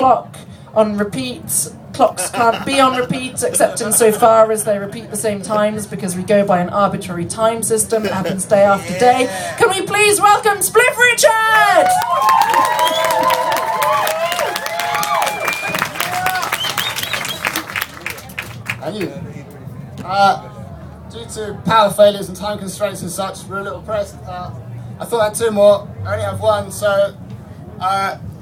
clock on repeat. Clocks can't be on repeat, except insofar as they repeat the same times, because we go by an arbitrary time system. It happens day after day. Can we please welcome Spliff Richard? And you. Due to power failures and time constraints and such, we're a little pressed. I thought I had 2 more. I only have 1, so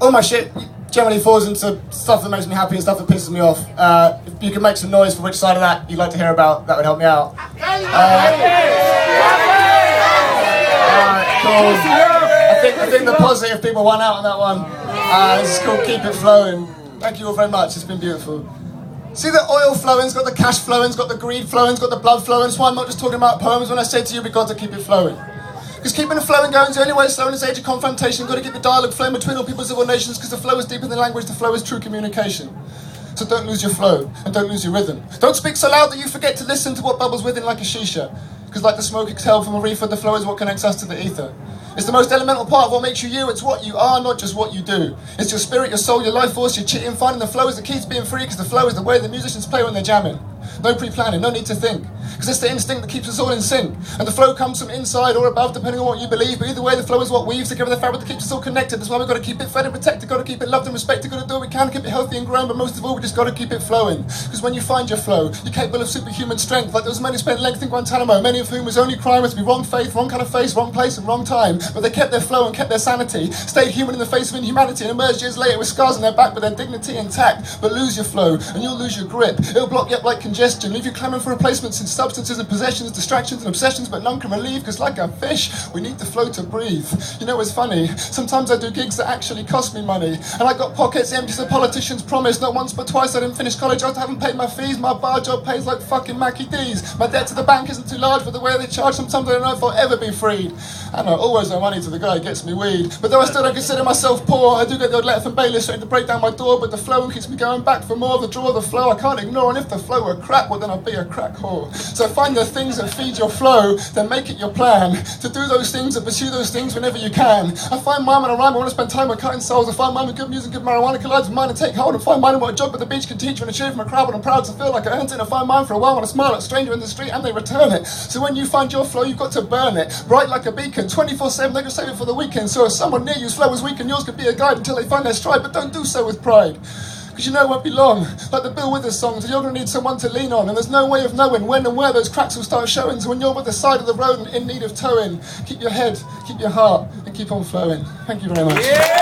all my shit generally falls into stuff that makes me happy and stuff that pisses me off. If you can make some noise for which side of that you'd like to hear about, that would help me out. Cool. I think the positive people won out on that one. This is called Keep It Flowing. Thank you all very much, it's been beautiful. See the oil flowing, it's got the cash flowing, it's got the greed flowing, it's got the blood flowing. That's why I'm not just talking about poems when I say to you, we've got to keep it flowing. Because keeping the flowing going is the only way to slow in this age of confrontation. You've got to keep the dialogue flowing between all peoples of all nations, because the flow is deeper than language, the flow is true communication. So don't lose your flow, and don't lose your rhythm. Don't speak so loud that you forget to listen to what bubbles within like a shisha. Because like the smoke exhaled from a reefer, the flow is what connects us to the ether. It's the most elemental part of what makes you you. It's what you are, not just what you do. It's your spirit, your soul, your life force, your cheating, finding the flow is the key to being free, because the flow is the way the musicians play when they're jamming. No pre-planning, no need to think, because it's the instinct that keeps us all in sync. And the flow comes from inside or above, depending on what you believe. But either way, the flow is what weaves together the fabric that keeps us all connected. That's why we've got to keep it fed and protected, got to keep it loved and respected, got to do what we can, keep it healthy and grown. But most of all, we just got to keep it flowing. Because when you find your flow, you're capable of superhuman strength. Like those men who spent length in Guantanamo, many of whom was only crime was to be wrong faith, wrong kind of face, wrong place and wrong time. But they kept their flow and kept their sanity, stayed human in the face of inhumanity, and emerged years later with scars on their back but their dignity intact. But lose your flow and you'll lose your grip. It'll block you up like congestion, leave you clamoring for replacements in substances and possessions, distractions and obsessions, but none can relieve, because like a fish, we need the flow to breathe. You know what's funny? Sometimes I do gigs that actually cost me money, and I got pockets empty so politicians promised. Not once but twice I didn't finish college, I haven't paid my fees, my bar job pays like fucking Mackie D's. My debt to the bank isn't too large for the way they charge, sometimes I don't know if I'll ever be freed. And I always owe money to the guy who gets me weed. But though I still don't consider myself poor, I do get the odd letter from bailiffs threatening to break down my door, but the flow keeps me going back for more. The draw of the flow I can't ignore, and if the flow were crap, well then I'd be a crack whore. So find the things that feed your flow, then make it your plan to do those things and pursue those things whenever you can. I find mine when I rhyme, I want to spend time with cutting souls. I find mine with good music, good marijuana collides with mine and take hold. And find mine in what a job at the beach can teach when I cheer from a crowd when I'm proud to feel like I earned it. And I find mine for a while when I smile at a stranger in the street and they return it. So when you find your flow, you've got to burn it, bright like a beacon, 24/7, they can save it for the weekend. So if someone near you's flow is weak and yours could be a guide until they find their stride, but don't do so with pride. Because you know it won't be long, like the Bill Withers songs, you're going to need someone to lean on, and there's no way of knowing when and where those cracks will start showing. So when you're by the side of the road and in need of towing, keep your head, keep your heart, and keep on flowing. Thank you very much. Yeah!